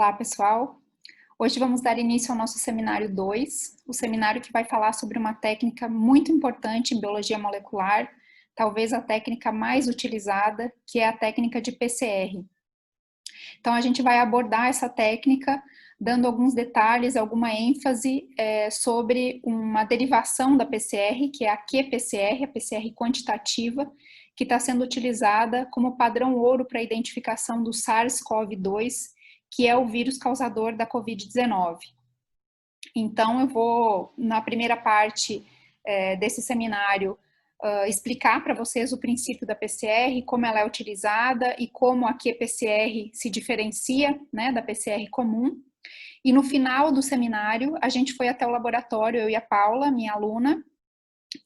Olá, pessoal. Hoje vamos dar início ao nosso seminário 2, o seminário que vai falar sobre uma técnica muito importante em biologia molecular, talvez a técnica mais utilizada, que é a técnica de PCR. Então, a gente vai abordar essa técnica, dando alguns detalhes, alguma ênfase sobre uma derivação da PCR, que é a qPCR, a PCR quantitativa, que está sendo utilizada como padrão ouro para a identificação do SARS-CoV-2, que é o vírus causador da Covid-19. Então, eu vou, na primeira parte desse seminário, explicar para vocês o princípio da PCR, como ela é utilizada e como a qPCR se diferencia, né, da PCR comum. E no final do seminário, a gente foi até o laboratório, eu e a Paula, minha aluna,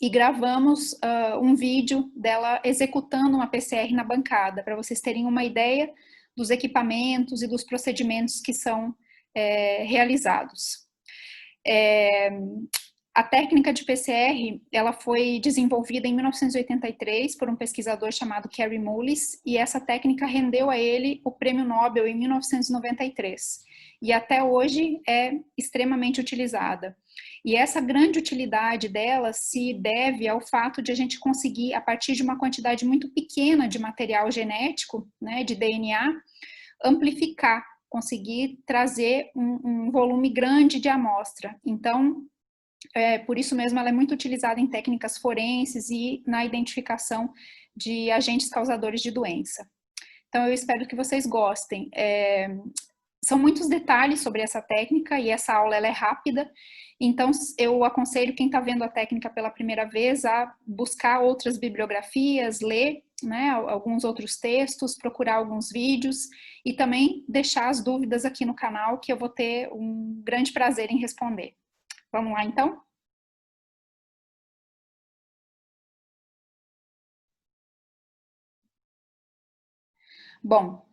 e gravamos um vídeo dela executando uma PCR na bancada, para vocês terem uma ideia dos equipamentos e dos procedimentos que são realizados. A técnica de PCR, ela foi desenvolvida em 1983 por um pesquisador chamado Kary Mullis, e essa técnica rendeu a ele o Prêmio Nobel em 1993. E até hoje é extremamente utilizada. E essa grande utilidade dela se deve ao fato de a gente conseguir, a partir de uma quantidade muito pequena de material genético, né, de DNA, amplificar, conseguir trazer um volume grande de amostra. Então, por isso mesmo ela é muito utilizada em técnicas forenses e na identificação de agentes causadores de doença. Então, eu espero que vocês gostem. São muitos detalhes sobre essa técnica e essa aula ela é rápida, então eu aconselho quem está vendo a técnica pela primeira vez a buscar outras bibliografias, ler, né, alguns outros textos, procurar alguns vídeos e também deixar as dúvidas aqui no canal que eu vou ter um grande prazer em responder. Vamos lá então? Bom,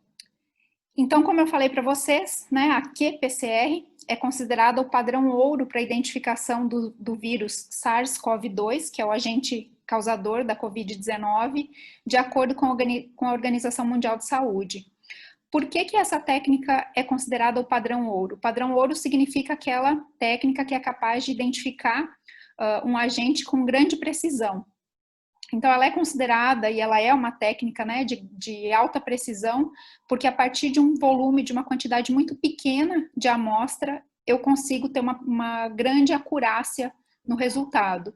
então, como eu falei para vocês, né, a qPCR é considerada o padrão ouro para a identificação do vírus SARS-CoV-2, que é o agente causador da Covid-19, de acordo com a Organização Mundial de Saúde. Por que essa técnica é considerada o padrão ouro? O padrão ouro significa aquela técnica que é capaz de identificar um agente com grande precisão. Então, ela é considerada, e ela é uma técnica, né, de alta precisão, porque a partir de um volume, de uma quantidade muito pequena de amostra, eu consigo ter uma grande acurácia no resultado.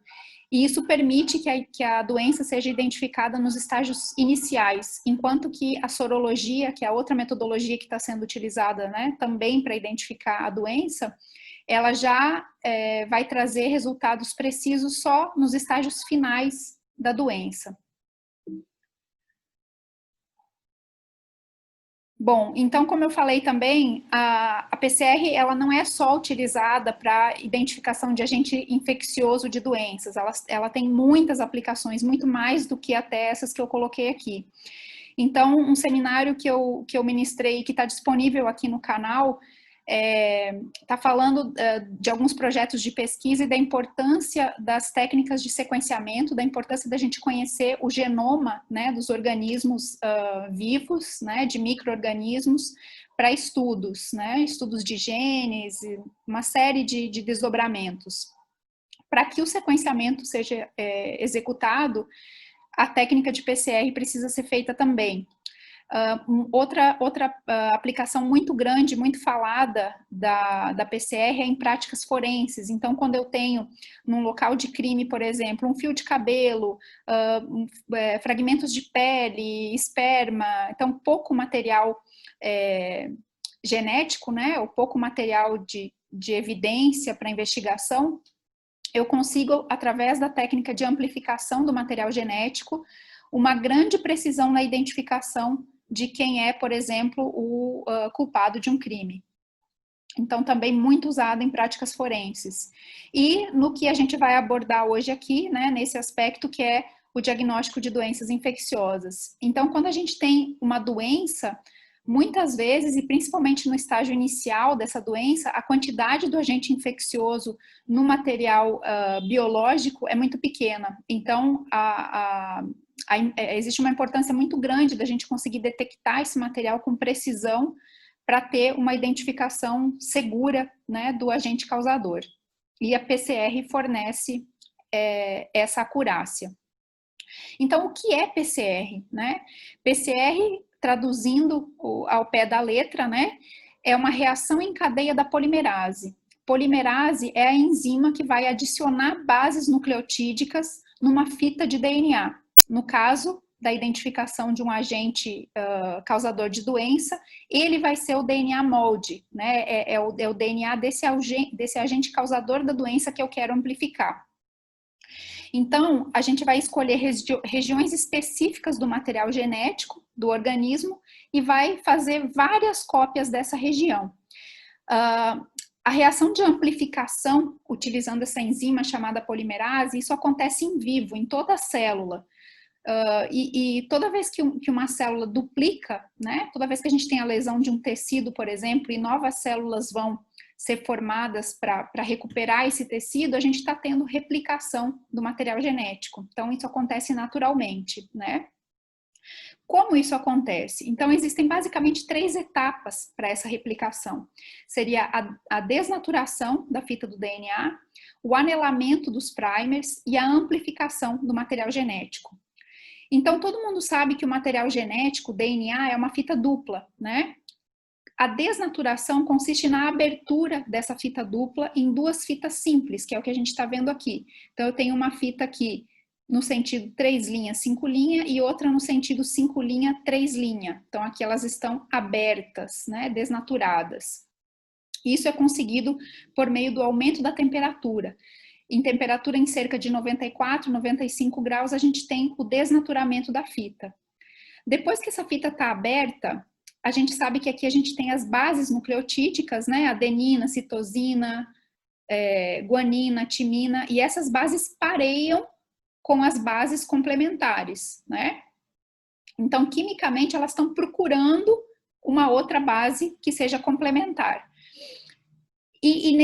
E isso permite que a doença seja identificada nos estágios iniciais, enquanto que a sorologia, que é a outra metodologia que está sendo utilizada, né, também para identificar a doença, ela já vai trazer resultados precisos só nos estágios finais da doença. Bom, então, como eu falei também, a PCR ela não é só utilizada para identificação de agente infeccioso de doenças, ela tem muitas aplicações, muito mais do que até essas que eu coloquei aqui. Então, um seminário que eu ministrei, que está disponível aqui no canal, está falando de alguns projetos de pesquisa e da importância das técnicas de sequenciamento, da importância da gente conhecer o genoma, né, dos organismos vivos, né, de micro-organismos, para estudos, né, estudos de genes, uma série de desdobramentos. Para que o sequenciamento seja executado, a técnica de PCR precisa ser feita também. Outra aplicação muito grande, muito falada da PCR é em práticas forenses. Então, quando eu tenho num local de crime, por exemplo, um fio de cabelo, fragmentos de pele, esperma, então pouco material genético, né, ou pouco material de evidência para investigação, eu consigo, através da técnica de amplificação do material genético, uma grande precisão na identificação de quem é, por exemplo, o culpado de um crime. Então, também muito usado em práticas forenses. E no que a gente vai abordar hoje aqui, né, nesse aspecto que é o diagnóstico de doenças infecciosas. Então, quando a gente tem uma doença, muitas vezes, e principalmente no estágio inicial dessa doença, a quantidade do agente infeccioso no material biológico é muito pequena. Então, existe uma importância muito grande da gente conseguir detectar esse material com precisão para ter uma identificação segura, né, do agente causador. E a PCR fornece essa acurácia. Então, o que é PCR, né? PCR, traduzindo ao pé da letra, né, é uma reação em cadeia da polimerase. Polimerase é a enzima que vai adicionar bases nucleotídicas numa fita de DNA. No caso da identificação de um agente causador de doença, ele vai ser o DNA molde, né? É o DNA desse agente causador da doença que eu quero amplificar. Então, a gente vai escolher regiões específicas do material genético do organismo e vai fazer várias cópias dessa região. A reação de amplificação, utilizando essa enzima chamada polimerase, isso acontece em vivo, em toda a célula. E toda vez que uma célula duplica, né, toda vez que a gente tem a lesão de um tecido, por exemplo, e novas células vão ser formadas para recuperar esse tecido, a gente está tendo replicação do material genético. Então, isso acontece naturalmente, né? Como isso acontece? Então, existem basicamente 3 etapas para essa replicação. Seria a desnaturação da fita do DNA, o anelamento dos primers e a amplificação do material genético. Então, todo mundo sabe que o material genético, o DNA, é uma fita dupla, né? A desnaturação consiste na abertura dessa fita dupla em 2 fitas simples, que é o que a gente está vendo aqui. Então, eu tenho uma fita aqui no sentido 3 linha, 5 linha, e outra no sentido 5 linha, 3 linha. Então, aqui elas estão abertas, né, desnaturadas. Isso é conseguido por meio do aumento da temperatura. Em temperatura em cerca de 94, 95 graus, a gente tem o desnaturamento da fita. Depois que essa fita está aberta, a gente sabe que aqui a gente tem as bases nucleotídicas, né? Adenina, citosina, guanina, timina, e essas bases pareiam com as bases complementares, né? Então, quimicamente, elas estão procurando uma outra base que seja complementar. E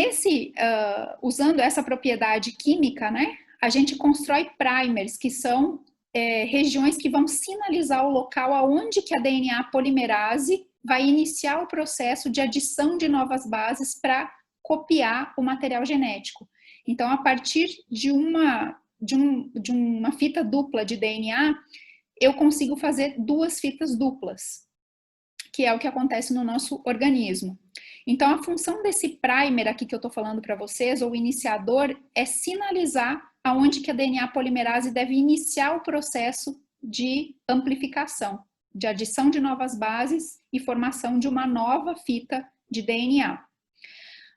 usando essa propriedade química, né, a gente constrói primers, que são regiões que vão sinalizar o local aonde que a DNA polimerase vai iniciar o processo de adição de novas bases para copiar o material genético. Então, a partir de uma fita dupla de DNA, eu consigo fazer 2 fitas duplas, que é o que acontece no nosso organismo. Então, a função desse primer aqui que eu estou falando para vocês, ou iniciador, é sinalizar aonde que a DNA polimerase deve iniciar o processo de amplificação, de adição de novas bases e formação de uma nova fita de DNA.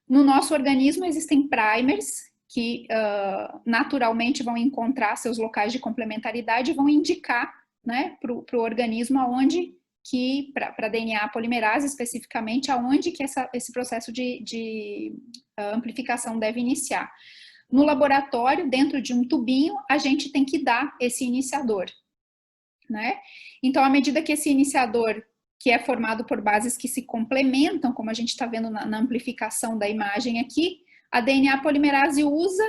No nosso organismo existem primers que naturalmente vão encontrar seus locais de complementaridade e vão indicar, né, para o organismo aonde que, para DNA polimerase especificamente, aonde que esse processo de amplificação deve iniciar. No laboratório, dentro de um tubinho, a gente tem que dar esse iniciador, né? Então, à medida que esse iniciador, que é formado por bases que se complementam, como a gente está vendo na amplificação da imagem aqui, a DNA polimerase usa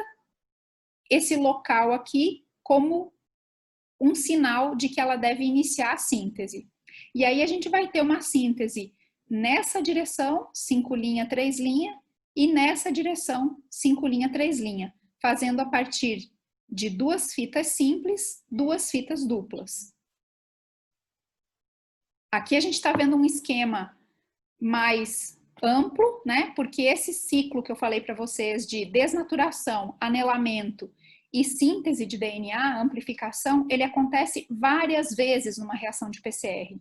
esse local aqui como um sinal de que ela deve iniciar a síntese. E aí a gente vai ter uma síntese nessa direção, 5 linha, 3 linha, e nessa direção, 5 linha, 3 linha, fazendo a partir de 2 fitas simples, 2 fitas duplas. Aqui a gente está vendo um esquema mais amplo, né? Porque esse ciclo que eu falei para vocês de desnaturação, anelamento e síntese de DNA, amplificação, ele acontece várias vezes numa reação de PCR,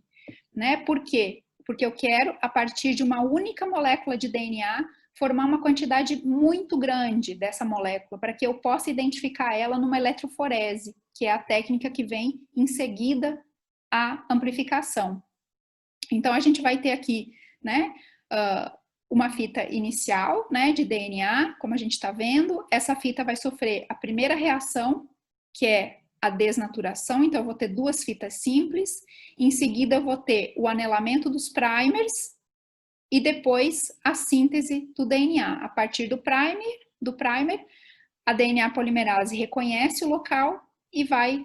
né? Por quê? Porque eu quero, a partir de uma única molécula de DNA, formar uma quantidade muito grande dessa molécula, para que eu possa identificar ela numa eletroforese, que é a técnica que vem em seguida à amplificação. Então, a gente vai ter aqui, né, uma fita inicial, né, de DNA, como a gente está vendo. Essa fita vai sofrer a primeira reação, que é a desnaturação, então eu vou ter 2 fitas simples. Em seguida, eu vou ter o anelamento dos primers e depois a síntese do DNA. A partir do primer, a DNA polimerase reconhece o local e vai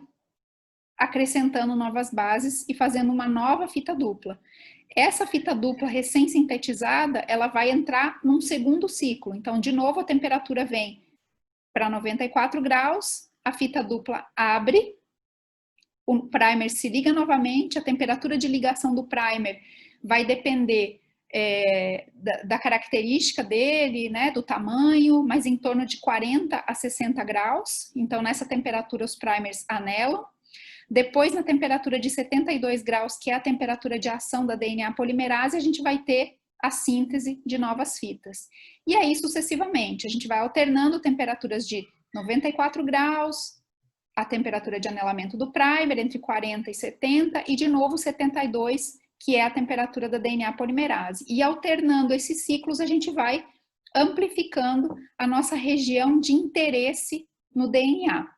acrescentando novas bases e fazendo uma nova fita dupla. Essa fita dupla recém-sintetizada, ela vai entrar num segundo ciclo. Então, de novo, a temperatura vem para 94 graus, a fita dupla abre, o primer se liga novamente, a temperatura de ligação do primer vai depender da característica dele, né, do tamanho, mas em torno de 40 a 60 graus. Então, nessa temperatura, os primers anelam. Depois, na temperatura de 72 graus, que é a temperatura de ação da DNA polimerase, a gente vai ter a síntese de novas fitas. E aí, sucessivamente, a gente vai alternando temperaturas de 94 graus, a temperatura de anelamento do primer, entre 40 e 70, e de novo 72, que é a temperatura da DNA polimerase. E alternando esses ciclos, a gente vai amplificando a nossa região de interesse no DNA.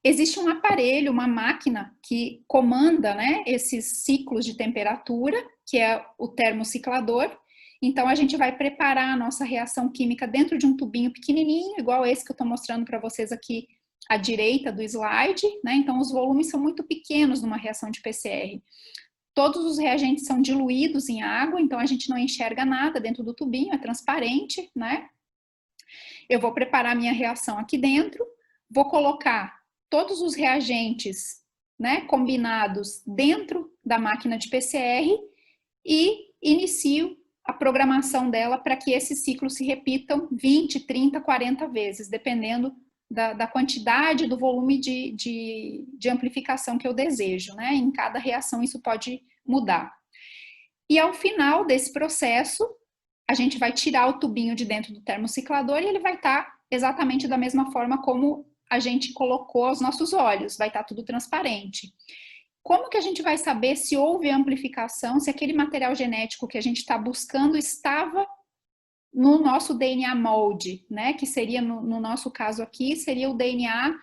Existe um aparelho, uma máquina que comanda, né, esses ciclos de temperatura, que é o termociclador. Então, a gente vai preparar a nossa reação química dentro de um tubinho pequenininho, igual esse que eu estou mostrando para vocês aqui à direita do slide, né? Então, os volumes são muito pequenos numa reação de PCR. Todos os reagentes são diluídos em água, então a gente não enxerga nada dentro do tubinho, é transparente, né? Eu vou preparar minha reação aqui dentro, vou colocar todos os reagentes, né, combinados dentro da máquina de PCR e inicio a programação dela para que esses ciclos se repitam 20, 30, 40 vezes, dependendo da quantidade, do volume de amplificação que eu desejo, né? Em cada reação isso pode mudar. E ao final desse processo, a gente vai tirar o tubinho de dentro do termociclador e ele vai estar exatamente da mesma forma como a gente colocou aos nossos olhos, vai estar tudo transparente. Como que a gente vai saber se houve amplificação, se aquele material genético que a gente está buscando estava no nosso DNA molde, né? Que seria, no nosso caso aqui, seria o DNA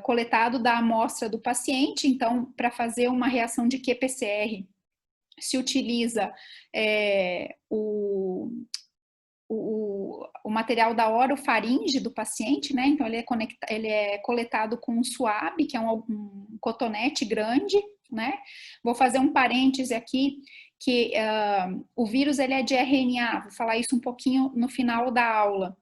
coletado da amostra do paciente. Então, para fazer uma reação de qPCR, se utiliza o material da orofaringe do paciente, né? Então, ele é coletado com um swab, que é um cotonete grande, né? Vou fazer um parêntese aqui, que o vírus ele é de RNA, vou falar isso um pouquinho no final da aula.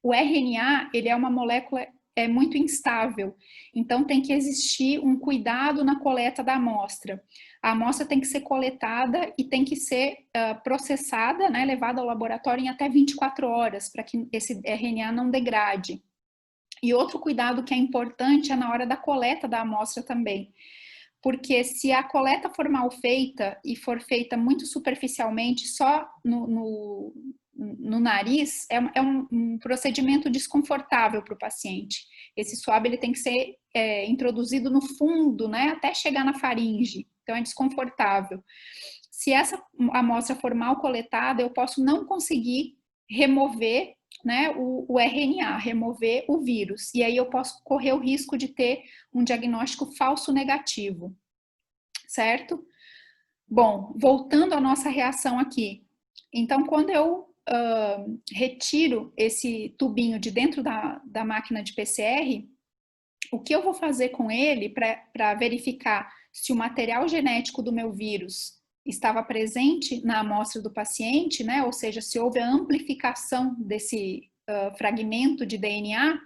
O RNA, ele é uma molécula muito instável, então tem que existir um cuidado na coleta da amostra. A amostra tem que ser coletada e tem que ser processada, né, levada ao laboratório em até 24 horas, para que esse RNA não degrade. E outro cuidado que é importante é na hora da coleta da amostra também. Porque se a coleta for mal feita e for feita muito superficialmente, só no nariz, é um procedimento desconfortável para o paciente. Esse swab ele tem que ser introduzido no fundo, né, até chegar na faringe, então é desconfortável. Se essa amostra for mal coletada, eu posso não conseguir remover, né, o RNA, remover o vírus, e aí eu posso correr o risco de ter um diagnóstico falso negativo, certo? Bom, voltando à nossa reação aqui. Então, quando eu retiro esse tubinho de dentro da máquina de PCR, o que eu vou fazer com ele para verificar se o material genético do meu vírus estava presente na amostra do paciente, né? Ou seja, se houve a amplificação desse fragmento de DNA,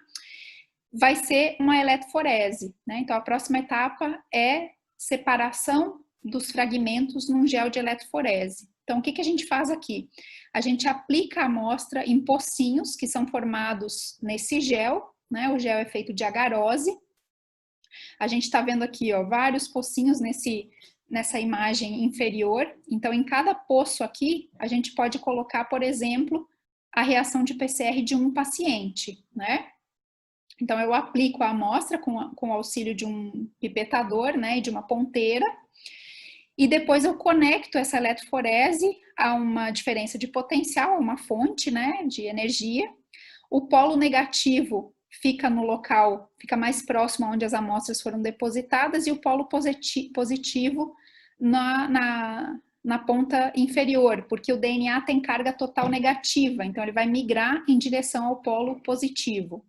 vai ser uma eletroforese, né? Então, a próxima etapa é separação dos fragmentos num gel de eletroforese. Então, o que a gente faz aqui? A gente aplica a amostra em pocinhos que são formados nesse gel, né? O gel é feito de agarose. A gente está vendo aqui, ó, vários pocinhos nessa imagem inferior. Então, em cada poço aqui, a gente pode colocar, por exemplo, a reação de PCR de um paciente, né? Então, eu aplico a amostra com o auxílio de um pipetador, né, e de uma ponteira, e depois eu conecto essa eletroforese a uma diferença de potencial, uma fonte, né, de energia. O polo negativo fica no local, fica mais próximo onde as amostras foram depositadas, e o polo positivo na ponta inferior, porque o DNA tem carga total negativa, então ele vai migrar em direção ao polo positivo.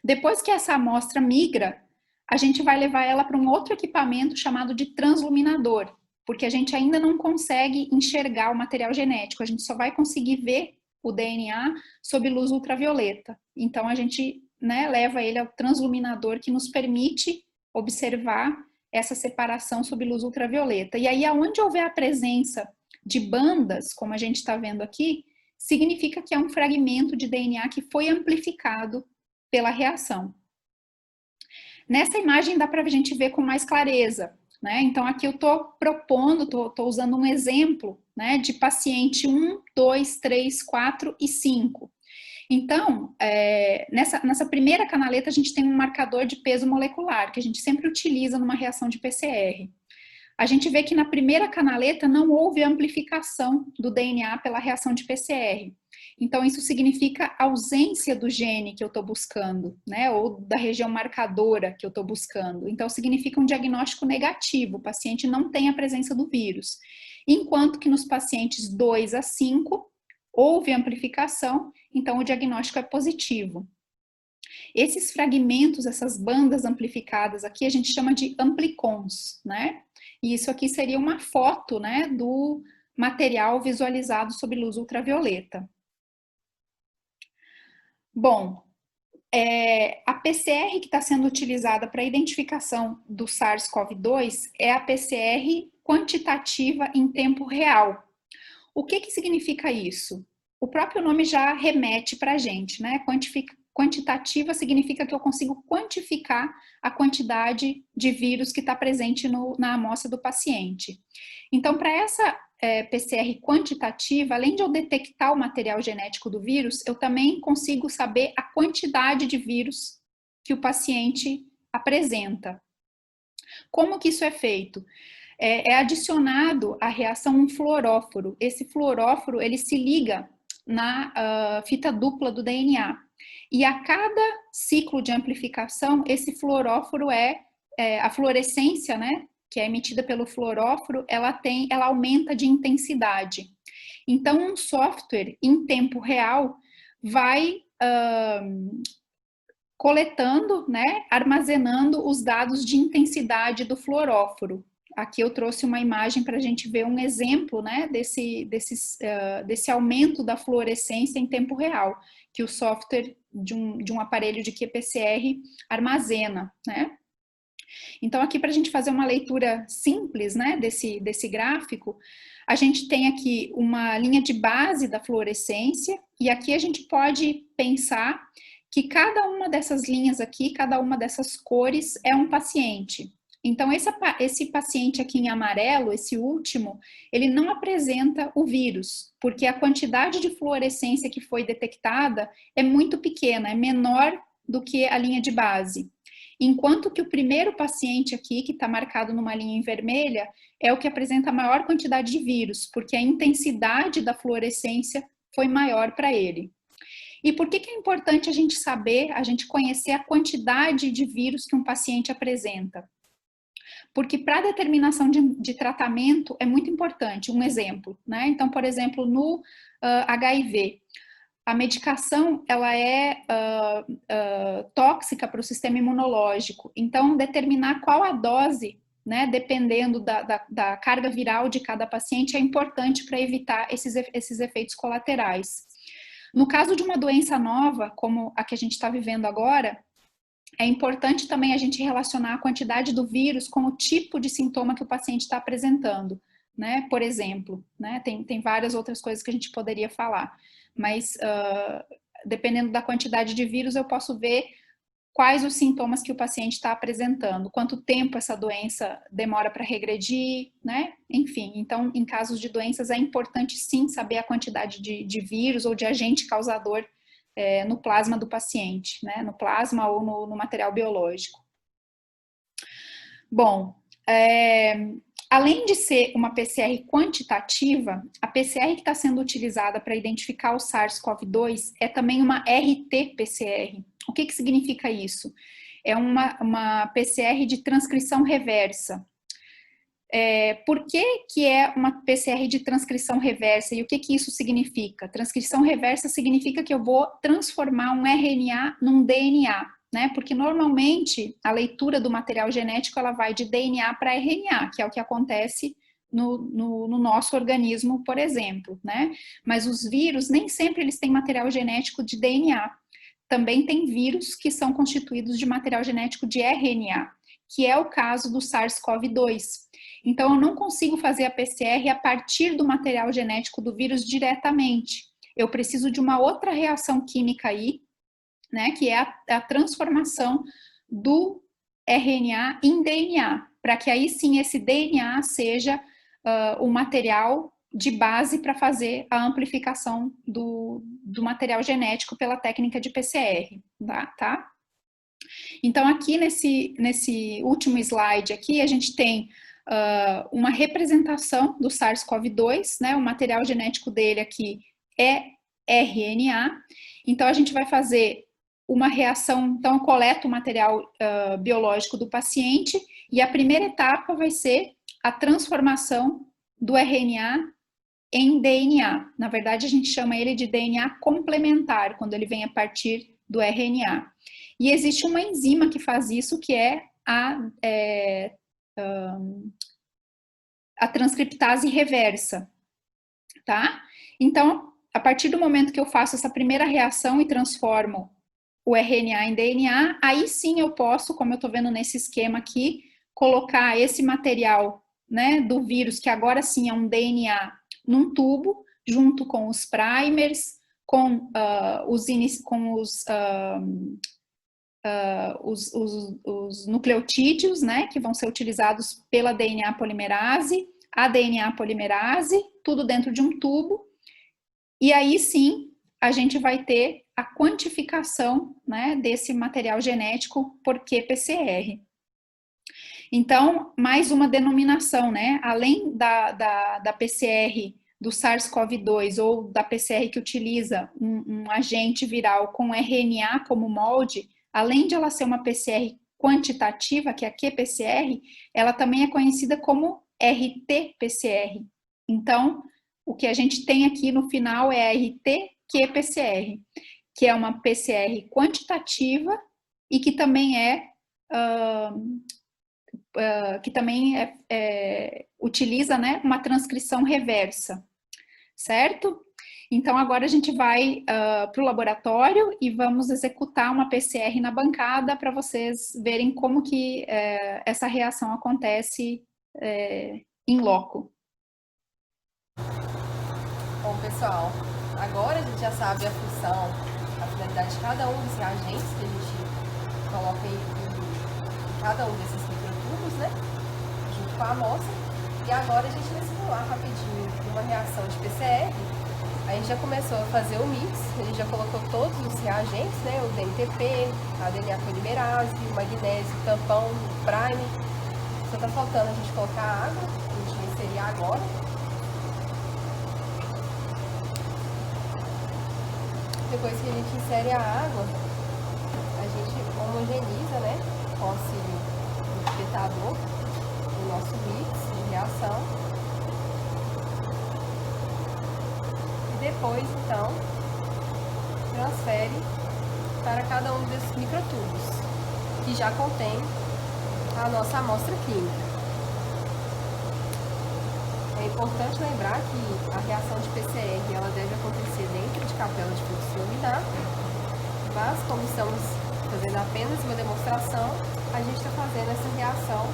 Depois que essa amostra migra, a gente vai levar ela para um outro equipamento chamado de transluminador, porque a gente ainda não consegue enxergar o material genético, a gente só vai conseguir ver o DNA sob luz ultravioleta. Então a gente, né, leva ele ao transluminador que nos permite observar essa separação sob luz ultravioleta. E aí, aonde houver a presença de bandas, como a gente está vendo aqui, significa que é um fragmento de DNA que foi amplificado pela reação. Nessa imagem dá para a gente ver com mais clareza, né? Então aqui eu estou propondo, estou usando um exemplo, né, de paciente 1, 2, 3, 4 e 5. Então, nessa primeira canaleta a gente tem um marcador de peso molecular, que a gente sempre utiliza numa reação de PCR. A gente vê que na primeira canaleta não houve amplificação do DNA pela reação de PCR. Então, isso significa ausência do gene que eu estou buscando, né? Ou da região marcadora que eu estou buscando. Então, significa um diagnóstico negativo, o paciente não tem a presença do vírus. Enquanto que nos pacientes 2 a 5, houve amplificação, então o diagnóstico é positivo. Esses fragmentos, essas bandas amplificadas aqui, a gente chama de amplicons, né? E isso aqui seria uma foto, né, do material visualizado sob luz ultravioleta. Bom, a PCR que está sendo utilizada para a identificação do SARS-CoV-2 é a PCR quantitativa em tempo real. O que significa isso? O próprio nome já remete para a gente, né? Quantitativa significa que eu consigo quantificar a quantidade de vírus que está presente na amostra do paciente. Então, para essa PCR quantitativa, além de eu detectar o material genético do vírus, eu também consigo saber a quantidade de vírus que o paciente apresenta. Como que isso é feito? É adicionado à reação um fluoróforo. Esse fluoróforo, ele se liga na fita dupla do DNA. E a cada ciclo de amplificação, esse fluoróforo a fluorescência, né, que é emitida pelo fluoróforo, ela aumenta de intensidade. Então, um software em tempo real vai coletando, né, armazenando os dados de intensidade do fluoróforo. Aqui eu trouxe uma imagem para a gente ver um exemplo, né, desse aumento da fluorescência em tempo real, que o software de um aparelho de qPCR armazena, né. Então, aqui para a gente fazer uma leitura simples, né, desse gráfico, a gente tem aqui uma linha de base da fluorescência, e aqui a gente pode pensar que cada uma dessas linhas aqui, cada uma dessas cores é um paciente. Então, esse paciente aqui em amarelo, esse último, ele não apresenta o vírus, porque a quantidade de fluorescência que foi detectada é muito pequena, é menor do que a linha de base. Enquanto que o primeiro paciente aqui, que está marcado numa linha em vermelha, é o que apresenta a maior quantidade de vírus, porque a intensidade da fluorescência foi maior para ele. E por que é importante a gente saber, a gente conhecer a quantidade de vírus que um paciente apresenta? Porque para a determinação de tratamento é muito importante. Um exemplo, né? Então, por exemplo, no HIV, a medicação ela é tóxica para o sistema imunológico. Então, determinar qual a dose, né, dependendo da carga viral de cada paciente, é importante para evitar esses efeitos colaterais. No caso de uma doença nova, como a que a gente está vivendo agora, é importante também a gente relacionar a quantidade do vírus com o tipo de sintoma que o paciente está apresentando, né? Por exemplo, né? Tem várias outras coisas que a gente poderia falar, mas dependendo da quantidade de vírus, eu posso ver quais os sintomas que o paciente está apresentando, quanto tempo essa doença demora para regredir, né? Enfim, então, em casos de doenças, é importante sim saber a quantidade de vírus ou de agente causador no plasma do paciente, né? No plasma ou no material biológico. Bom, além de ser uma PCR quantitativa, a PCR que está sendo utilizada para identificar o SARS-CoV-2 é também uma RT-PCR. O que significa isso? É uma PCR de transcrição reversa. Por que é uma PCR de transcrição reversa e o que isso significa? Transcrição reversa significa que eu vou transformar um RNA num DNA. né? Porque normalmente a leitura do material genético ela vai de DNA para RNA, que é o que acontece no nosso organismo, por exemplo, né? Mas os vírus nem sempre eles têm material genético de DNA. Também tem vírus que são constituídos de material genético de RNA, que é o caso do SARS-CoV-2. Então, eu não consigo fazer a PCR a partir do material genético do vírus diretamente. Eu preciso de uma outra reação química aí, né, que é a transformação do RNA em DNA, para que aí sim esse DNA seja o material de base para fazer a amplificação do material genético pela técnica de PCR, tá? Então, aqui nesse último slide aqui, a gente tem uma representação do SARS-CoV-2, né? O material genético dele aqui é RNA. Então, a gente vai fazer uma reação, então eu coleto o material biológico do paciente e a primeira etapa vai ser a transformação do RNA em DNA. Na verdade, a gente chama ele de DNA complementar, quando ele vem a partir do RNA. E existe uma enzima que faz isso, que é a transcriptase reversa, tá? Então, a partir do momento que eu faço essa primeira reação e transformo o RNA em DNA, aí sim eu posso, como eu estou vendo nesse esquema aqui, colocar esse material, né, do vírus, que agora sim é um DNA, num tubo, junto com os primers, com os nucleotídeos, né, que vão ser utilizados pela DNA polimerase, a DNA polimerase, tudo dentro de um tubo, e aí sim a gente vai ter a quantificação, né, desse material genético por qPCR. Então, mais uma denominação, né, além da PCR do SARS-CoV-2 ou da PCR que utiliza um agente viral com RNA como molde, além de ela ser uma PCR quantitativa, que é a qPCR, ela também é conhecida como RT-PCR. Então, o que a gente tem aqui no final é a RT-qPCR, que é uma PCR quantitativa e que também utiliza, né, uma transcrição reversa, certo? Então, agora a gente vai para o laboratório e vamos executar uma PCR na bancada para vocês verem como que essa reação acontece em loco. Bom, pessoal, agora a gente já sabe a função, a finalidade de cada um dos reagentes que a gente coloca em cada um desses microtubos, né? Junto com a amostra. E agora a gente vai simular rapidinho uma reação de PCR. A gente já começou a fazer o mix, a gente já colocou todos os reagentes, né? O DNTP, a DNA polimerase, o magnésio, o tampão, o prime. Só tá faltando a gente colocar a água, a gente vai inserir agora. Depois que a gente insere a água, a gente homogeniza, né? Com o auxílio do pipetador, o nosso mix de reação. Depois, então, transfere para cada um desses microtubos, que já contém a nossa amostra clínica. É importante lembrar que a reação de PCR ela deve acontecer dentro de capela de fluxo laminar, mas como estamos fazendo apenas uma demonstração, a gente está fazendo essa reação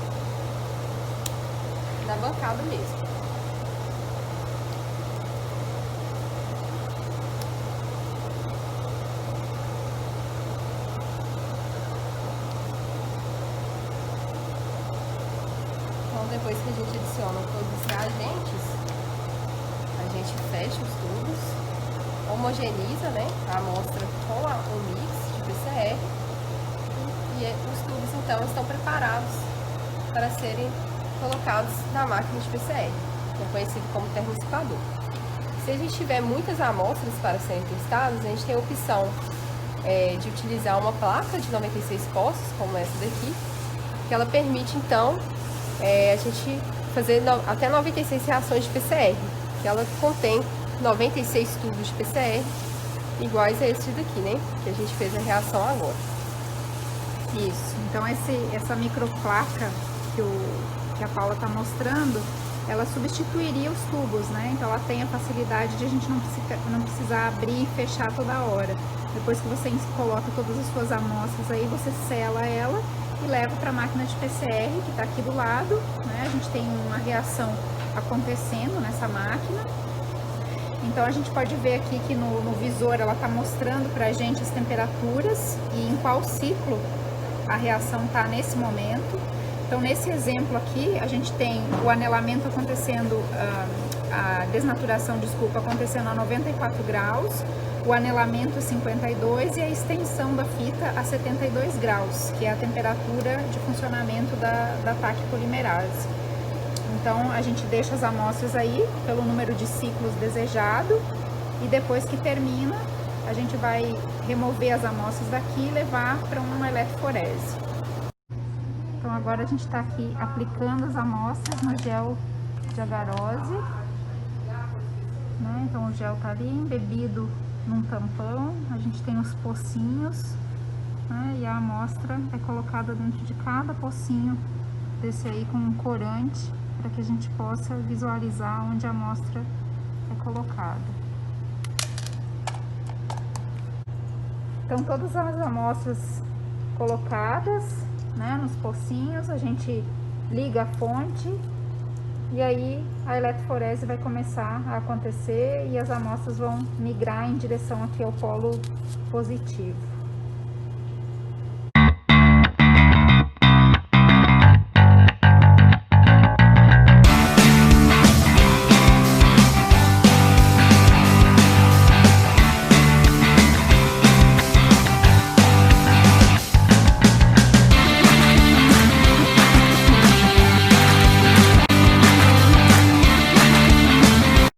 na bancada mesmo. Depois que a gente adiciona todos os reagentes, a gente fecha os tubos, homogeniza, né, a amostra com o mix de PCR e os tubos então estão preparados para serem colocados na máquina de PCR, que é conhecido como termociclador. Se a gente tiver muitas amostras para serem testadas, a gente tem a opção de utilizar uma placa de 96 postos, como essa daqui, que ela permite então a gente fazer até 96 reações de PCR, que ela contém 96 tubos de PCR iguais a esse daqui, né? Que a gente fez a reação agora. Isso. Então essa microplaca que a Paula está mostrando, ela substituiria os tubos, né? Então ela tem a facilidade de a gente não precisar abrir e fechar toda hora. Depois que você coloca todas as suas amostras aí, você sela ela e leva para a máquina de PCR, que está aqui do lado, né? A gente tem uma reação acontecendo nessa máquina. Então a gente pode ver aqui que no visor ela está mostrando para a gente as temperaturas e em qual ciclo a reação está nesse momento. Então nesse exemplo aqui a gente tem o anelamento acontecendo, a desnaturação, desculpa, acontecendo a 94 graus, o anelamento 52 e a extensão da fita a 72 graus, que é a temperatura de funcionamento da TAC polimerase. Então a gente deixa as amostras aí pelo número de ciclos desejado e depois que termina a gente vai remover as amostras daqui e levar para uma eletroforese. Então agora a gente está aqui aplicando as amostras no gel de agarose, né? Então o gel está ali embebido num tampão, a gente tem os pocinhos, né? E a amostra é colocada dentro de cada pocinho desse aí com um corante, para que a gente possa visualizar onde a amostra é colocada. Então todas as amostras colocadas, né, nos pocinhos, a gente liga a fonte e aí a eletroforese vai começar a acontecer e as amostras vão migrar em direção aqui ao polo positivo.